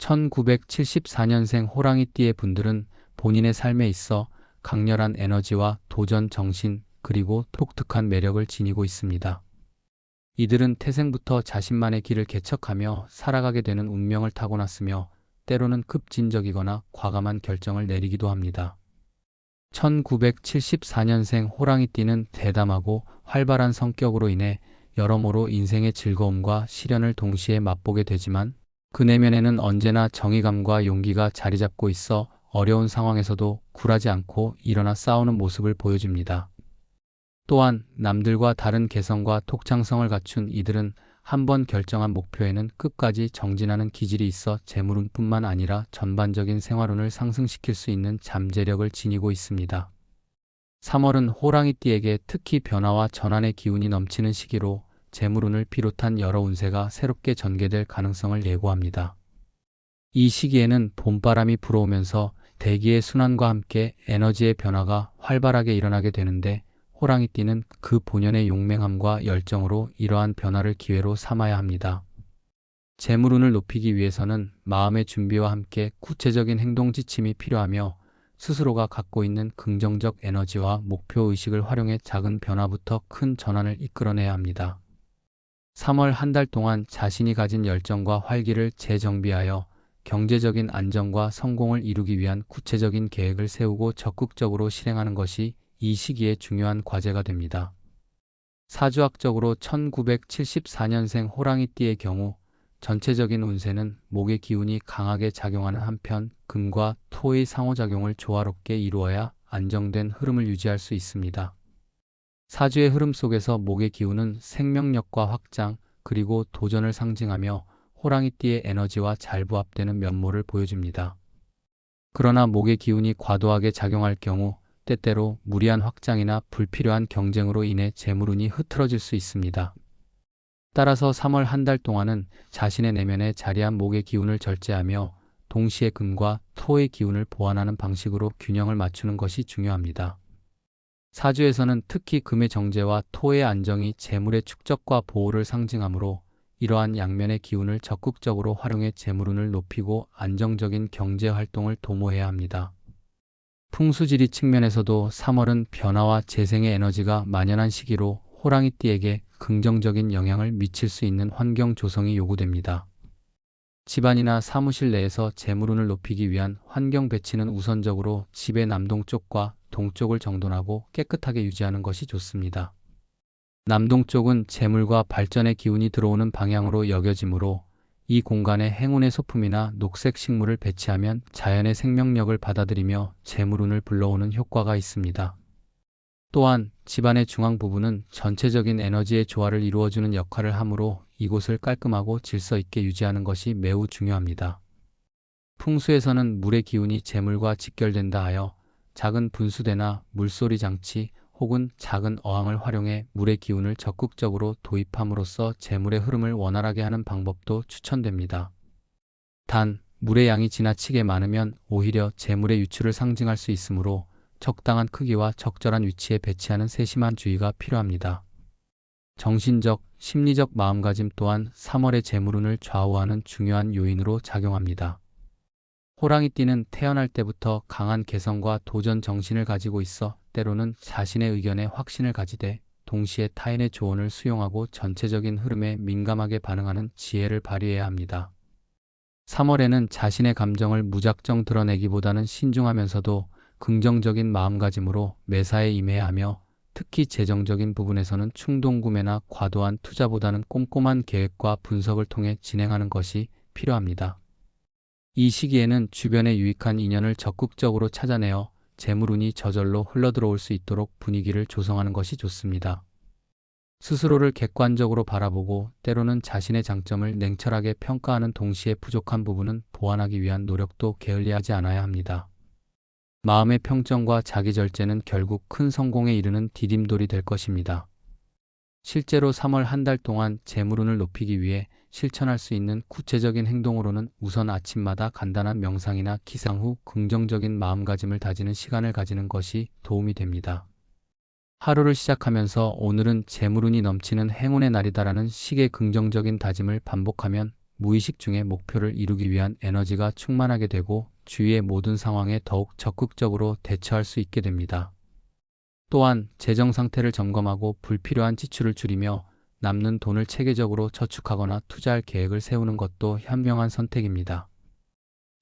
1974년생 호랑이띠의 분들은 본인의 삶에 있어 강렬한 에너지와 도전 정신 그리고 독특한 매력을 지니고 있습니다. 이들은 태생부터 자신만의 길을 개척하며 살아가게 되는 운명을 타고났으며 때로는 급진적이거나 과감한 결정을 내리기도 합니다. 1974년생 호랑이띠는 대담하고 활발한 성격으로 인해 여러모로 인생의 즐거움과 시련을 동시에 맛보게 되지만 그 내면에는 언제나 정의감과 용기가 자리 잡고 있어 어려운 상황에서도 굴하지 않고 일어나 싸우는 모습을 보여줍니다. 또한 남들과 다른 개성과 독창성을 갖춘 이들은 한번 결정한 목표에는 끝까지 정진하는 기질이 있어 재물운뿐만 아니라 전반적인 생활운을 상승시킬 수 있는 잠재력을 지니고 있습니다. 3월은 호랑이띠에게 특히 변화와 전환의 기운이 넘치는 시기로 재물운을 비롯한 여러 운세가 새롭게 전개될 가능성을 예고합니다. 이 시기에는 봄바람이 불어오면서 대기의 순환과 함께 에너지의 변화가 활발하게 일어나게 되는데 호랑이띠는 그 본연의 용맹함과 열정으로 이러한 변화를 기회로 삼아야 합니다. 재물운을 높이기 위해서는 마음의 준비와 함께 구체적인 행동 지침이 필요하며 스스로가 갖고 있는 긍정적 에너지와 목표의식을 활용해 작은 변화부터 큰 전환을 이끌어내야 합니다. 3월 한 달 동안 자신이 가진 열정과 활기를 재정비하여 경제적인 안정과 성공을 이루기 위한 구체적인 계획을 세우고 적극적으로 실행하는 것이 이 시기에 중요한 과제가 됩니다. 사주학적으로 1974년생 호랑이띠의 경우 전체적인 운세는 목의 기운이 강하게 작용하는 한편 금과 토의 상호작용을 조화롭게 이루어야 안정된 흐름을 유지할 수 있습니다. 사주의 흐름 속에서 목의 기운은 생명력과 확장 그리고 도전을 상징하며 호랑이띠의 에너지와 잘 부합되는 면모를 보여줍니다. 그러나 목의 기운이 과도하게 작용할 경우 때때로 무리한 확장이나 불필요한 경쟁으로 인해 재물운이 흐트러질 수 있습니다. 따라서 3월 한 달 동안은 자신의 내면에 자리한 목의 기운을 절제하며 동시에 금과 토의 기운을 보완하는 방식으로 균형을 맞추는 것이 중요합니다. 사주에서는 특히 금의 정제와 토의 안정이 재물의 축적과 보호를 상징하므로 이러한 양면의 기운을 적극적으로 활용해 재물운을 높이고 안정적인 경제 활동을 도모해야 합니다. 풍수지리 측면에서도 3월은 변화와 재생의 에너지가 만연한 시기로 호랑이띠에게 긍정적인 영향을 미칠 수 있는 환경 조성이 요구됩니다. 집안이나 사무실 내에서 재물운을 높이기 위한 환경 배치는 우선적으로 집의 남동쪽과 동쪽을 정돈하고 깨끗하게 유지하는 것이 좋습니다. 남동쪽은 재물과 발전의 기운이 들어오는 방향으로 여겨지므로 이 공간에 행운의 소품이나 녹색 식물을 배치하면 자연의 생명력을 받아들이며 재물운을 불러오는 효과가 있습니다. 또한 집안의 중앙 부분은 전체적인 에너지의 조화를 이루어주는 역할을 하므로 이곳을 깔끔하고 질서 있게 유지하는 것이 매우 중요합니다. 풍수에서는 물의 기운이 재물과 직결된다 하여 작은 분수대나 물소리 장치 혹은 작은 어항을 활용해 물의 기운을 적극적으로 도입함으로써 재물의 흐름을 원활하게 하는 방법도 추천됩니다. 단, 물의 양이 지나치게 많으면 오히려 재물의 유출을 상징할 수 있으므로 적당한 크기와 적절한 위치에 배치하는 세심한 주의가 필요합니다. 정신적, 심리적 마음가짐 또한 3월의 재물운을 좌우하는 중요한 요인으로 작용합니다. 호랑이띠는 태어날 때부터 강한 개성과 도전 정신을 가지고 있어 때로는 자신의 의견에 확신을 가지되 동시에 타인의 조언을 수용하고 전체적인 흐름에 민감하게 반응하는 지혜를 발휘해야 합니다. 3월에는 자신의 감정을 무작정 드러내기보다는 신중하면서도 긍정적인 마음가짐으로 매사에 임해야 하며 특히 재정적인 부분에서는 충동구매나 과도한 투자보다는 꼼꼼한 계획과 분석을 통해 진행하는 것이 필요합니다. 이 시기에는 주변에 유익한 인연을 적극적으로 찾아내어 재물운이 저절로 흘러들어올 수 있도록 분위기를 조성하는 것이 좋습니다. 스스로를 객관적으로 바라보고 때로는 자신의 장점을 냉철하게 평가하는 동시에 부족한 부분은 보완하기 위한 노력도 게을리하지 않아야 합니다. 마음의 평정과 자기 절제는 결국 큰 성공에 이르는 디딤돌이 될 것입니다. 실제로 3월 한 달 동안 재물운을 높이기 위해 실천할 수 있는 구체적인 행동으로는 우선 아침마다 간단한 명상이나 기상 후 긍정적인 마음가짐을 다지는 시간을 가지는 것이 도움이 됩니다. 하루를 시작하면서 오늘은 재물운이 넘치는 행운의 날이다라는 식의 긍정적인 다짐을 반복하면 무의식 중에 목표를 이루기 위한 에너지가 충만하게 되고 주위의 모든 상황에 더욱 적극적으로 대처할 수 있게 됩니다. 또한 재정 상태를 점검하고 불필요한 지출을 줄이며 남는 돈을 체계적으로 저축하거나 투자할 계획을 세우는 것도 현명한 선택입니다.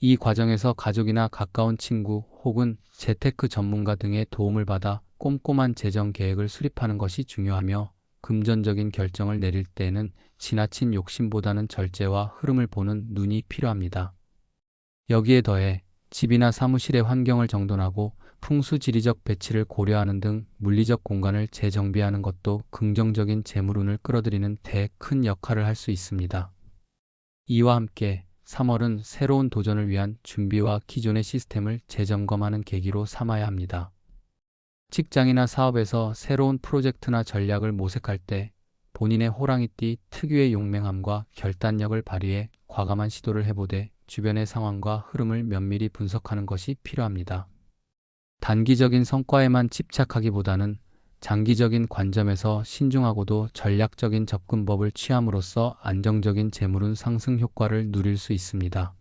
이 과정에서 가족이나 가까운 친구 혹은 재테크 전문가 등의 도움을 받아 꼼꼼한 재정 계획을 수립하는 것이 중요하며, 금전적인 결정을 내릴 때에는 지나친 욕심보다는 절제와 흐름을 보는 눈이 필요합니다. 여기에 더해 집이나 사무실의 환경을 정돈하고 풍수지리적 배치를 고려하는 등 물리적 공간을 재정비하는 것도 긍정적인 재물운을 끌어들이는 데 큰 역할을 할 수 있습니다. 이와 함께 3월은 새로운 도전을 위한 준비와 기존의 시스템을 재점검하는 계기로 삼아야 합니다. 직장이나 사업에서 새로운 프로젝트나 전략을 모색할 때 본인의 호랑이띠 특유의 용맹함과 결단력을 발휘해 과감한 시도를 해보되 주변의 상황과 흐름을 면밀히 분석하는 것이 필요합니다. 단기적인 성과에만 집착하기보다는 장기적인 관점에서 신중하고도 전략적인 접근법을 취함으로써 안정적인 재물운 상승 효과를 누릴 수 있습니다.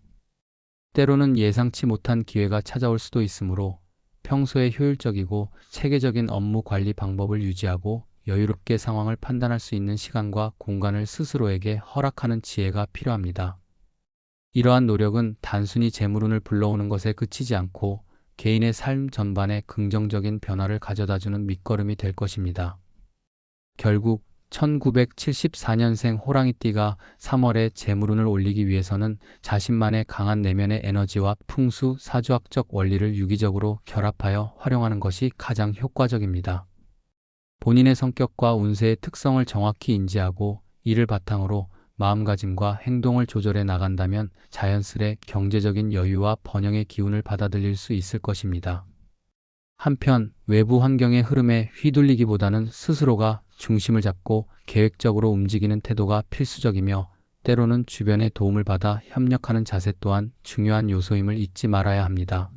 때로는 예상치 못한 기회가 찾아올 수도 있으므로 평소에 효율적이고 체계적인 업무 관리 방법을 유지하고 여유롭게 상황을 판단할 수 있는 시간과 공간을 스스로에게 허락하는 지혜가 필요합니다. 이러한 노력은 단순히 재물운을 불러오는 것에 그치지 않고 개인의 삶 전반에 긍정적인 변화를 가져다주는 밑거름이 될 것입니다. 결국 1974년생 호랑이띠가 3월에 재물운을 올리기 위해서는 자신만의 강한 내면의 에너지와 풍수 사주학적 원리를 유기적으로 결합하여 활용하는 것이 가장 효과적입니다. 본인의 성격과 운세의 특성을 정확히 인지하고 이를 바탕으로 마음가짐과 행동을 조절해 나간다면 자연스레 경제적인 여유와 번영의 기운을 받아들일 수 있을 것입니다. 한편 외부 환경의 흐름에 휘둘리기보다는 스스로가 중심을 잡고 계획적으로 움직이는 태도가 필수적이며, 때로는 주변의 도움을 받아 협력하는 자세 또한 중요한 요소임을 잊지 말아야 합니다.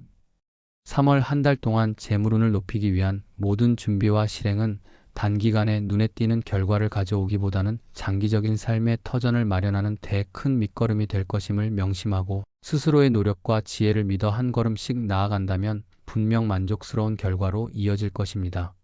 3월 한 달 동안 재물운을 높이기 위한 모든 준비와 실행은 단기간에 눈에 띄는 결과를 가져오기보다는 장기적인 삶의 터전을 마련하는 데 큰 밑거름이 될 것임을 명심하고 스스로의 노력과 지혜를 믿어 한 걸음씩 나아간다면 분명 만족스러운 결과로 이어질 것입니다.